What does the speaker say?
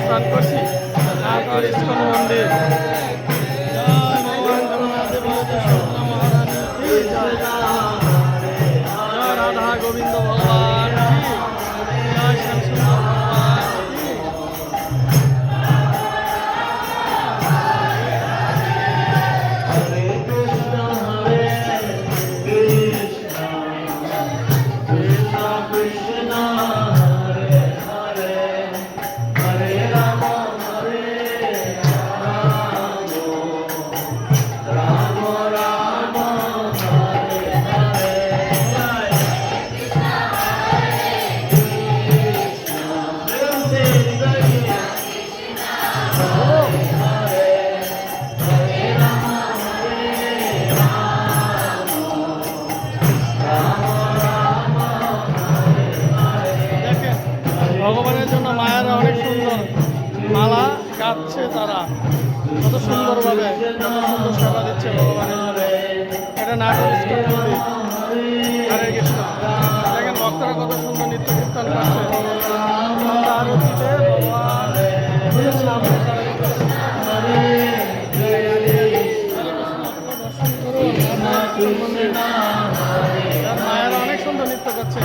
অবস্থান করছি নাগর ইস্কন মন্দির। জয় ভগবান জগন্নাথ বলদেব সুভদ্রা মহারানী কি জয়। জয় রাধা গোবিন্দ ভগবান কি জয়। শ্যামসুন্দর ভগবান কি। ভগবানের জন্য মায়েরা অনেক সুন্দর মালা গাচ্ছে, তারা কত সুন্দরভাবে কত সুন্দর সেবা দিচ্ছে ভগবানের জন্য। এটা নাগর ইস্কন মন্দির। হরে কৃষ্ণ। দেখেন ভক্তরা কত সুন্দর নৃত্য কীর্তন করছে। তার অতীতে ভগবান সামনে তারা দর্শন করুন। মায়েরা অনেক সুন্দর নৃত্য করছে।